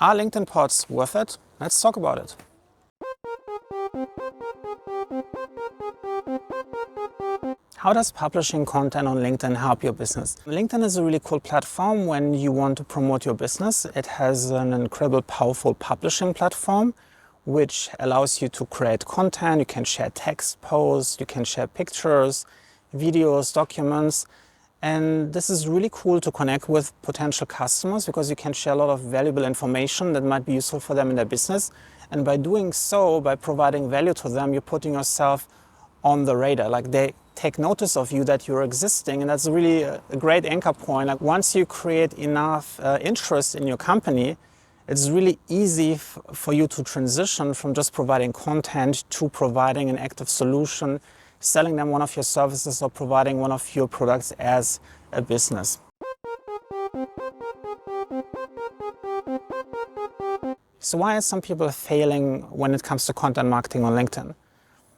Are LinkedIn pods worth it? Let's talk about it. How does publishing content on LinkedIn help your business? LinkedIn is a really cool platform when you want to promote your business. It has an incredible, powerful publishing platform, which allows you to create content. You can share text posts, you can share pictures, videos, documents. And this is really cool to connect with potential customers because you can share a lot of valuable information that might be useful for them in their business. And by doing so, by providing value to them, you're putting yourself on the radar. Like they take notice of you that you're existing, and that's really a great anchor point. Like once you create enough interest in your company, it's really easy for you to transition from just providing content to providing an active solution, selling them one of your services or providing one of your products as a business. So why are some people failing when it comes to content marketing on LinkedIn?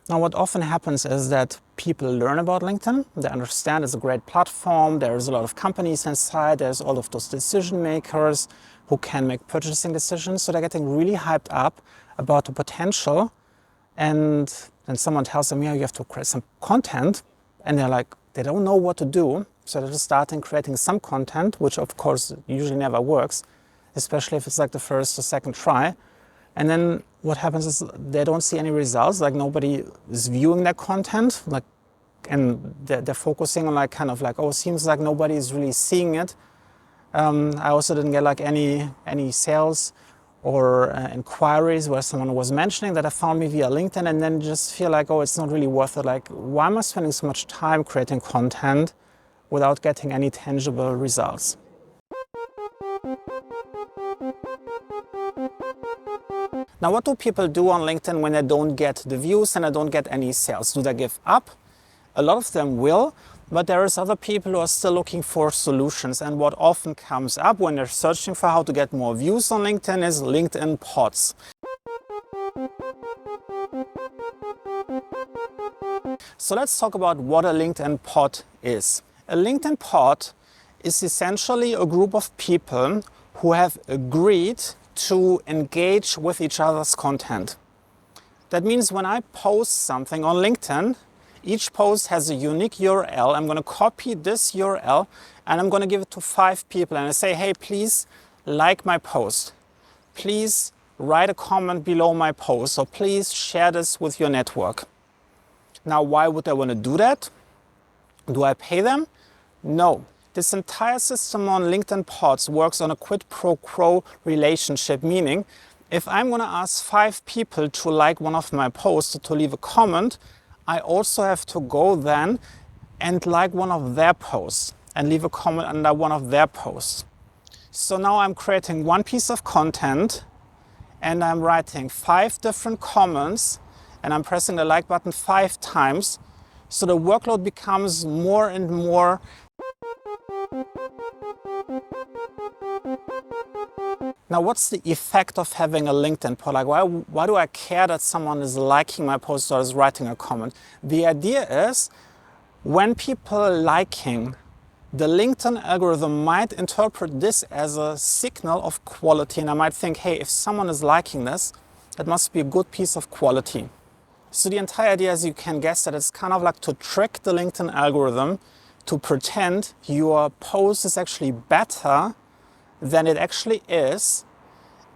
Now, what often happens is that people learn about LinkedIn, they understand it's a great platform, there's a lot of companies inside, there's all of those decision makers who can make purchasing decisions, so they're getting really hyped up about the potential, and then someone tells them, yeah, you have to create some content, and they're like, they don't know what to do, so they're just starting creating some content, which of course usually never works, especially if it's like the first or second try. And then what happens is they don't see any results, like nobody is viewing their content, like, and they're focusing on like kind of like, oh, it seems like nobody is really seeing it. I also didn't get like any sales or inquiries where someone was mentioning that I found me via LinkedIn, and then just feel like, oh, it's not really worth it. Like, why am I spending so much time creating content without getting any tangible results? Now, what do people do on LinkedIn when they don't get the views and they don't get any sales? Do they give up? A lot of them will, but there is other people who are still looking for solutions. And what often comes up when they're searching for how to get more views on LinkedIn is LinkedIn pods. So let's talk about what a LinkedIn pod is. A LinkedIn pod is essentially a group of people who have agreed to engage with each other's content. That means when I post something on LinkedIn, each post has a unique URL. I'm going to copy this URL and I'm going to give it to 5 people, and I say, hey, please like my post. Please write a comment below my post, or please share this with your network. Now, why would I want to do that? Do I pay them? No. This entire system on LinkedIn pods works on a quid pro quo relationship, meaning if I'm going to ask 5 people to like one of my posts or to leave a comment, I also have to go then and like one of their posts and leave a comment under one of their posts. So now I'm creating one piece of content and I'm writing 5 different comments and I'm pressing the like button 5 times. So the workload becomes more and more. Now, what's the effect of having a LinkedIn pod? Like, why do I care that someone is liking my post or is writing a comment? The idea is when people are liking, the LinkedIn algorithm might interpret this as a signal of quality, and I might think, hey, if someone is liking this, it must be a good piece of quality. So the entire idea, as you can guess, that it's kind of like to trick the LinkedIn algorithm to pretend your post is actually better than it actually is,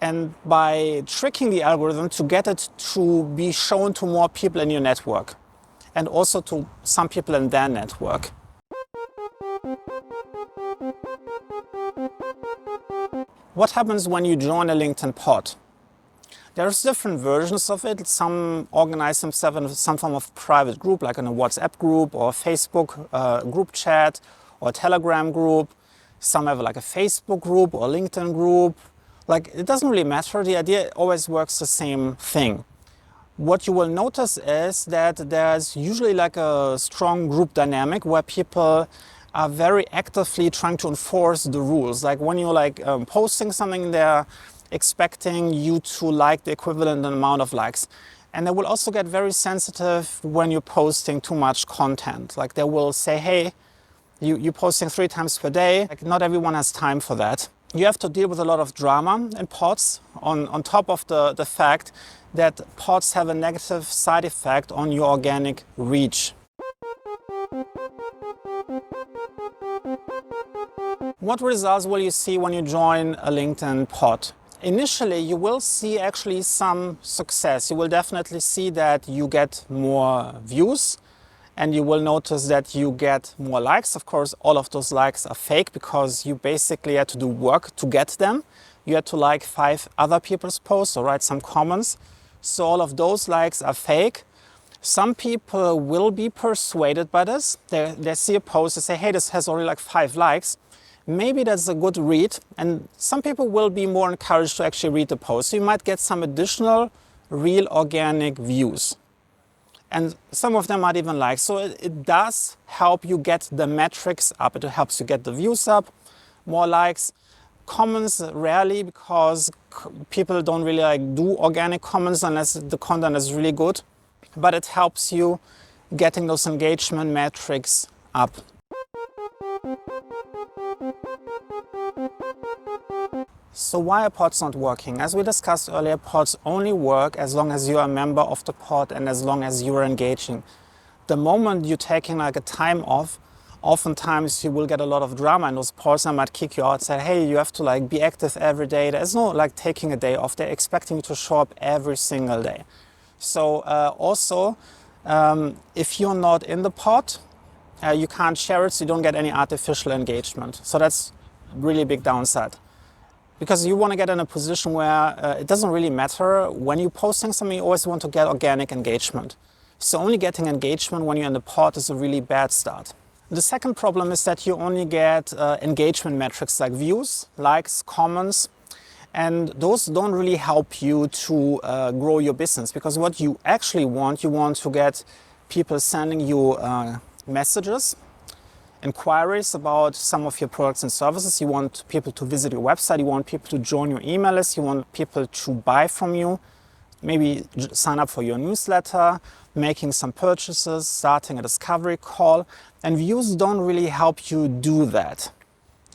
and by tricking the algorithm to get it to be shown to more people in your network and also to some people in their network. What happens when you join a LinkedIn pod? There's different versions of it. Some organize themselves in some form of private group, like in a WhatsApp group or Facebook group chat or Telegram group. Some have like a Facebook group or LinkedIn group. Like, it doesn't really matter. The idea always works the same thing. What you will notice is that there's usually like a strong group dynamic where people are very actively trying to enforce the rules. Like when you're like posting something, they're expecting you to like the equivalent amount of likes. And they will also get very sensitive when you're posting too much content. Like they will say, hey, you're posting 3 times per day. Like, not everyone has time for that. you have to deal with a lot of drama in pods on top of the fact that pods have a negative side effect on your organic reach. What results will you see when you join a LinkedIn pod? Initially, you will see actually some success. You will definitely see that you get more views, and you will notice that you get more likes. Of course, all of those likes are fake because you basically had to do work to get them. You had to like 5 other people's posts or write some comments. So all of those likes are fake. Some people will be persuaded by this. They see a post, they say, hey, this has already like 5 likes. Maybe that's a good read. And some people will be more encouraged to actually read the post. So you might get some additional real organic views. And some of them might even like. So it does help you get the metrics up. It helps you get the views up, more likes. Comments rarely, because people don't really like do organic comments unless the content is really good. But it helps you getting those engagement metrics up. So why are pods not working? As we discussed earlier, pods only work as long as you're a member of the pod and as long as you're engaging. The moment you're taking like a time off, oftentimes you will get a lot of drama in those pods and might kick you out, say, hey, you have to like be active every day. There's no like taking a day off. They're expecting you to show up every single day. So if you're not in the pod, you can't share it, so you don't get any artificial engagement. So that's really big downside. Because you want to get in a position where it doesn't really matter when you're posting something, you always want to get organic engagement. So only getting engagement when you're in the pod is a really bad start. The second problem is that you only get engagement metrics like views, likes, comments, and those don't really help you to grow your business, because what you actually want, you want to get people sending you messages, inquiries about some of your products and services. You want people to visit your website, you want people to join your email list, you want people to buy from you, maybe sign up for your newsletter, making some purchases, starting a discovery call, and views don't really help you do that.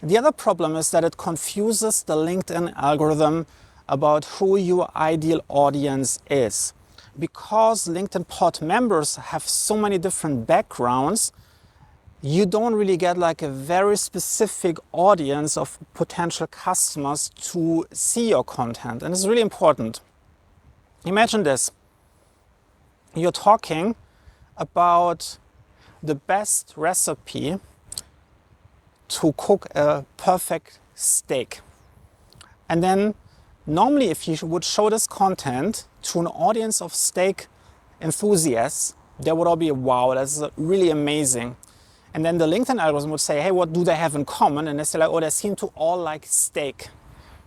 The other problem is that it confuses the LinkedIn algorithm about who your ideal audience is. Because LinkedIn pod members have so many different backgrounds, you don't really get like a very specific audience of potential customers to see your content. And it's really important. Imagine this. You're talking about the best recipe to cook a perfect steak. And then normally if you would show this content to an audience of steak enthusiasts, they would all be, wow, that's really amazing. And then the LinkedIn algorithm would say, hey, what do they have in common? And they say like, oh, they seem to all like steak.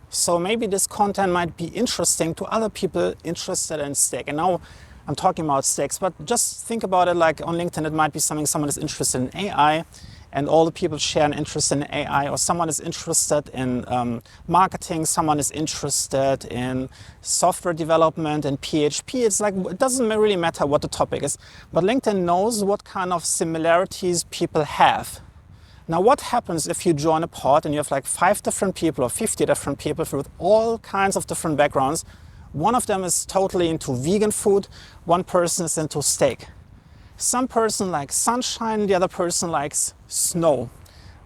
So maybe this content might be interesting to other people interested in steak. And now I'm talking about steaks, but just think about it like on LinkedIn, it might be something someone is interested in AI, and all the people share an interest in AI, or someone is interested in marketing, someone is interested in software development and PHP. It's like, it doesn't really matter what the topic is, but LinkedIn knows what kind of similarities people have. Now, what happens if you join a pod and you have like 5 different people or 50 different people with all kinds of different backgrounds? One of them is totally into vegan food, one person is into steak. Some person likes sunshine, the other person likes snow.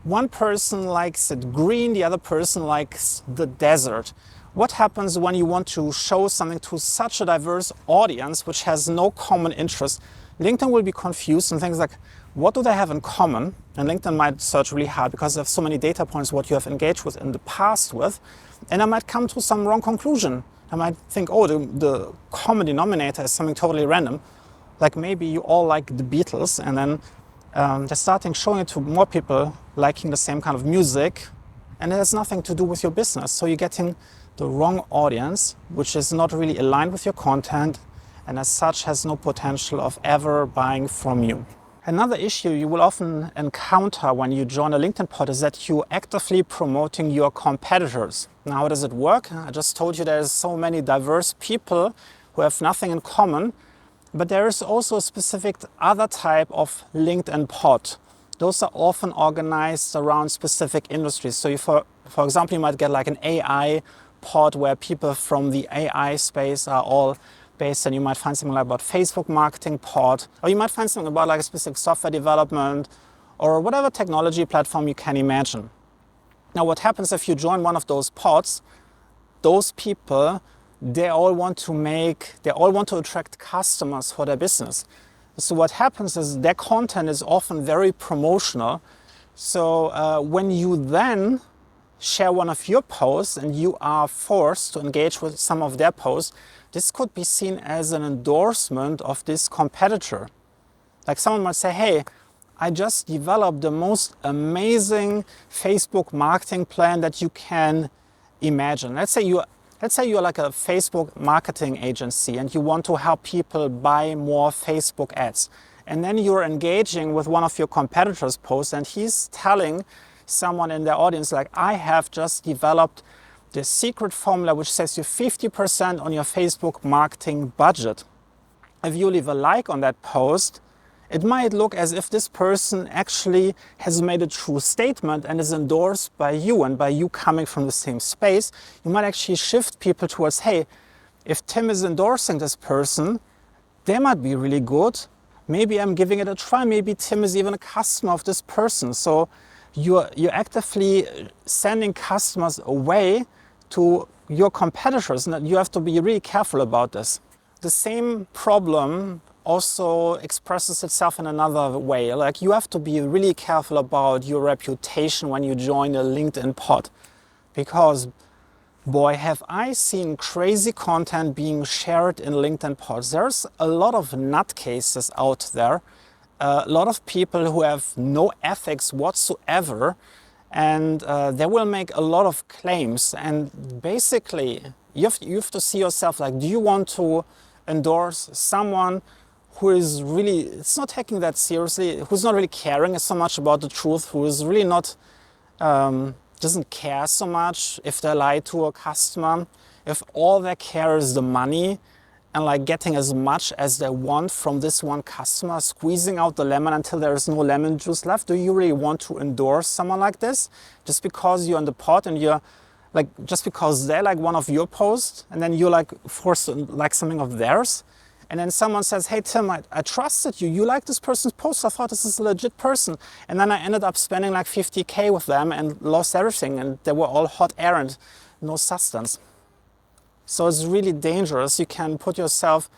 One person likes it green, the other person likes the desert. What happens when you want to show something to such a diverse audience which has no common interest? LinkedIn will be confused and things like, what do they have in common? And LinkedIn might search really hard because they have so many data points what you have engaged with in the past with, and I might come to some wrong conclusion. I might think, oh, the common denominator is something totally random. Like maybe you all like the Beatles, and then they're starting showing it to more people liking the same kind of music, and it has nothing to do with your business. So you're getting the wrong audience, which is not really aligned with your content, and as such has no potential of ever buying from you. Another issue you will often encounter when you join a LinkedIn pod is that you're actively promoting your competitors. Now, how does it work? I just told you there's so many diverse people who have nothing in common. But there is also a specific other type of LinkedIn pod. Those are often organized around specific industries. So you, for For example, you might get like an AI pod where people from the AI space are all based, and you might find something like about Facebook marketing pod, or you might find something about like a specific software development or whatever technology platform you can imagine. Now, what happens if you join one of those pods? Those people, they all want to attract customers for their business. So what happens is their content is often very promotional. So when you then share one of your posts and you are forced to engage with some of their posts, this could be seen as an endorsement of this competitor. Like someone might say, hey, I just developed the most amazing Facebook marketing plan that you can imagine. Let's say you're like a Facebook marketing agency and you want to help people buy more Facebook ads. And then you're engaging with one of your competitors' posts and he's telling someone in their audience, like, I have just developed the secret formula which saves you 50% on your Facebook marketing budget. If you leave a like on that post, it might look as if this person actually has made a true statement and is endorsed by you, and by you coming from the same space, you might actually shift people towards, hey, if Tim is endorsing this person, they might be really good. Maybe I'm giving it a try. Maybe Tim is even a customer of this person. So you're actively sending customers away to your competitors, and you have to be really careful about this. The same problem also expresses itself in another way. Like, you have to be really careful about your reputation when you join a LinkedIn pod, because boy, have I seen crazy content being shared in LinkedIn pods. There's a lot of nutcases out there, a lot of people who have no ethics whatsoever, and they will make a lot of claims. And basically, you have to see yourself, like, do you want to endorse someone who is really, it's not taking that seriously, who's not really caring so much about the truth, who is really not, doesn't care so much if they lie to a customer, if all they care is the money and like getting as much as they want from this one customer, squeezing out the lemon until there is no lemon juice left? Do you really want to endorse someone like this just because you're in the pod and you're like, just because they like one of your posts and then you're like forced to like something of theirs? And then someone says, hey, Tim, I trusted you. You like this person's post. I thought this is a legit person. And then I ended up spending like 50K with them and lost everything. And they were all hot air and no substance. So it's really dangerous. You can put yourself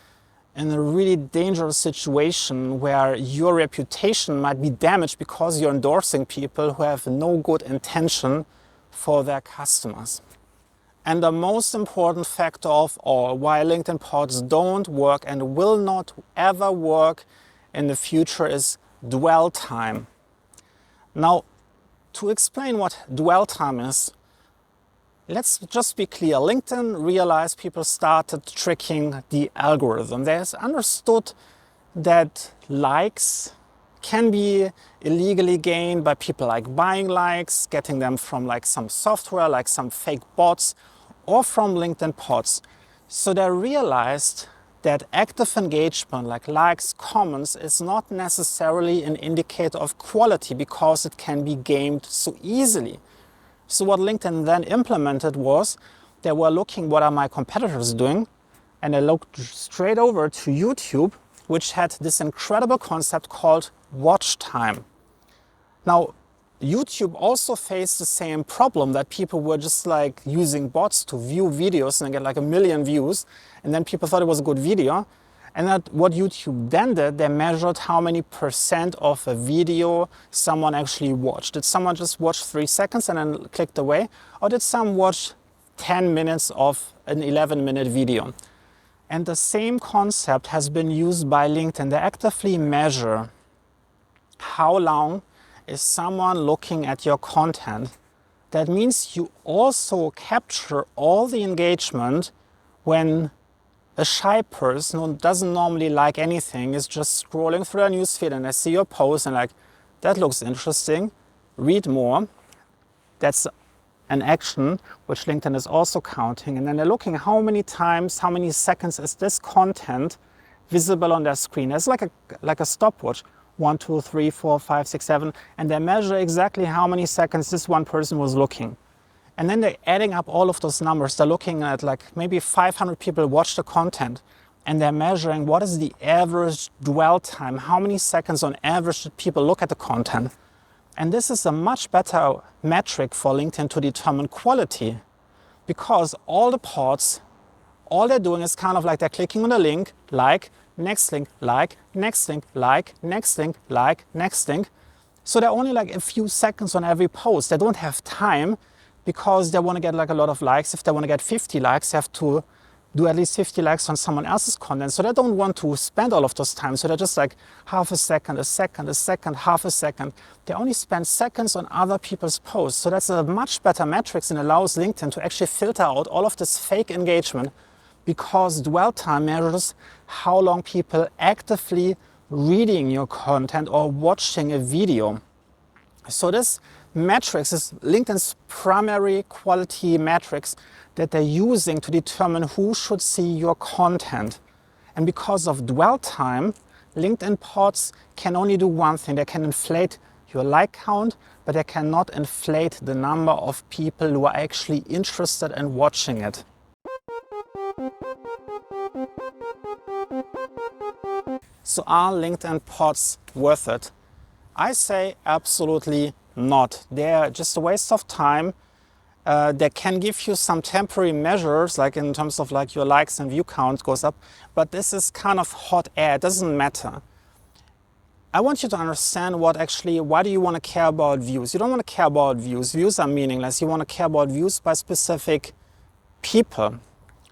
in a really dangerous situation where your reputation might be damaged because you're endorsing people who have no good intention for their customers. And the most important factor of all, why LinkedIn pods don't work and will not ever work in the future, is dwell time. Now, to explain what dwell time is, let's just be clear. LinkedIn realized people started tricking the algorithm. They understood that likes can be illegally gained by people like buying likes, getting them from like some software, like some fake bots, or from LinkedIn pods. So they realized that active engagement, like likes, comments, is not necessarily an indicator of quality because it can be gamed so easily. So what LinkedIn then implemented was, they were looking, what are my competitors doing? And they looked straight over to YouTube, which had this incredible concept called watch time. Now, YouTube also faced the same problem, that people were just like using bots to view videos and get like 1 million views, and then people thought it was a good video. And that what YouTube then did, they measured how many % of a video someone actually watched. Did someone just watch 3 seconds and then clicked away? Or did someone watch 10 minutes of an 11-minute video? And the same concept has been used by LinkedIn. They actively measure how long is someone looking at your content. That means you also capture all the engagement when a shy person who doesn't normally like anything is just scrolling through their newsfeed and they see your post and like, that looks interesting, read more. That's an action which LinkedIn is also counting. And then they're looking how many times, how many seconds is this content visible on their screen. It's like a stopwatch. 1, 2, 3, 4, 5, 6, 7, and they measure exactly how many seconds this one person was looking. And then they're adding up all of those numbers. They're looking at like maybe 500 people watch the content, and they're measuring what is the average dwell time, how many seconds on average did people look at the content. And this is a much better metric for LinkedIn to determine quality, because all the pods, all they're doing is kind of like they're clicking on a link, like, next link, like, next link, like, next link, like, next link. So they're only like a few seconds on every post. They don't have time because they want to get like a lot of likes. If they want to get 50 likes, they have to do at least 50 likes on someone else's content. So they don't want to spend all of those time. So they're just like half a second, a second, a second, half a second. They only spend seconds on other people's posts. So that's a much better metrics and allows LinkedIn to actually filter out all of this fake engagement, because dwell time measures how long people actively reading your content or watching a video. So this metrics is LinkedIn's primary quality metrics that they're using to determine who should see your content. And because of dwell time, LinkedIn pods can only do one thing. They can inflate your like count, but they cannot inflate the number of people who are actually interested in watching it. So are LinkedIn pods worth it? I say absolutely not. They're just a waste of time. They can give you some temporary measures, like in terms of like your likes and view count goes up, but this is kind of hot air. It doesn't matter. I want you to understand why do you want to care about views? You don't want to care about views. Views are meaningless. You want to care about views by specific people.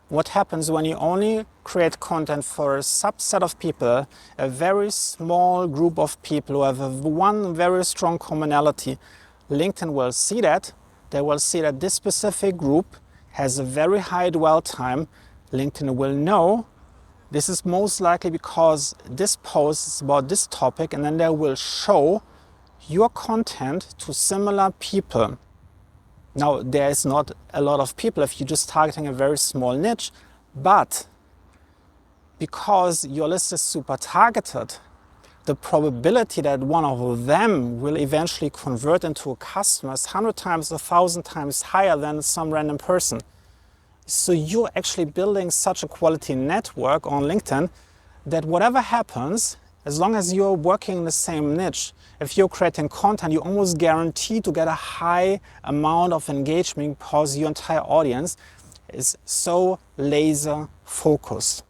What happens when you only create content for a subset of people, a very small group of people who have one very strong commonality? LinkedIn will see that. They will see that this specific group has a very high dwell time. LinkedIn will know this is most likely because this post is about this topic, and then they will show your content to similar people. Now, there is not a lot of people if you're just targeting a very small niche, but because your list is super targeted, the probability that one of them will eventually convert into a customer is 100 times, 1,000 times higher than some random person. So you're actually building such a quality network on LinkedIn that whatever happens, as long as you're working in the same niche, if you're creating content, you're almost guaranteed to get a high amount of engagement because your entire audience is so laser focused.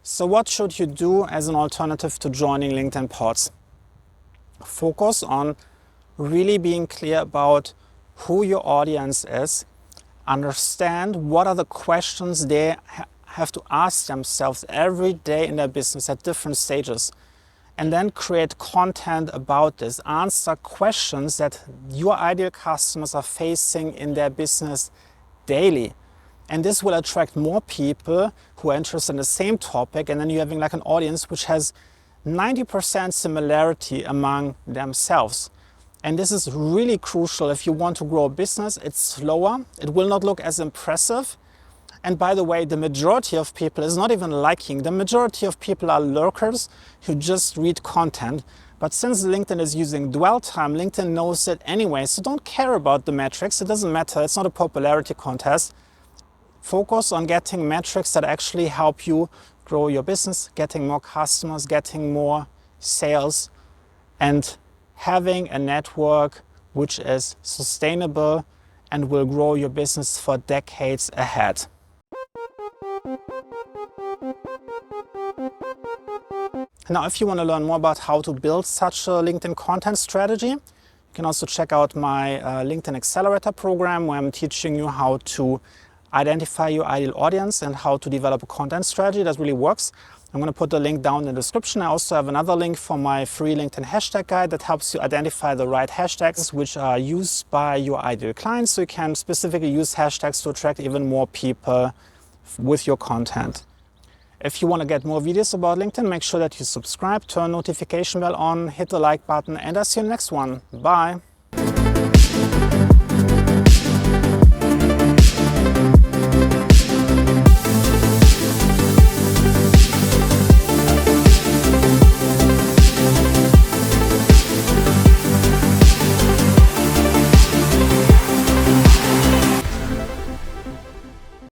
So what should you do as an alternative to joining LinkedIn pods? Focus on really being clear about who your audience is. Understand what are the questions they have to ask themselves every day in their business at different stages. And then create content about this. Answer questions that your ideal customers are facing in their business daily. And this will attract more people who are interested in the same topic. And then you're having like an audience which has 90% similarity among themselves. And this is really crucial if you want to grow a business. It's slower. It will not look as impressive. And by the way, the majority of people is not even liking. The majority of people are lurkers who just read content. But since LinkedIn is using dwell time, LinkedIn knows it anyway. So don't care about the metrics. It doesn't matter. It's not a popularity contest. Focus on getting metrics that actually help you grow your business, getting more customers, getting more sales, and having a network which is sustainable and will grow your business for decades ahead. Now, if you want to learn more about how to build such a LinkedIn content strategy, you can also check out my LinkedIn Accelerator program, where I'm teaching you how to identify your ideal audience and how to develop a content strategy that really works. I'm going to put the link down in the description. I also have another link for my free LinkedIn hashtag guide that helps you identify the right hashtags which are used by your ideal clients, so you can specifically use hashtags to attract even more people with your content. If you want to get more videos about LinkedIn, make sure that you subscribe, turn notification bell on, hit the like button, and I'll see you in the next one. Bye.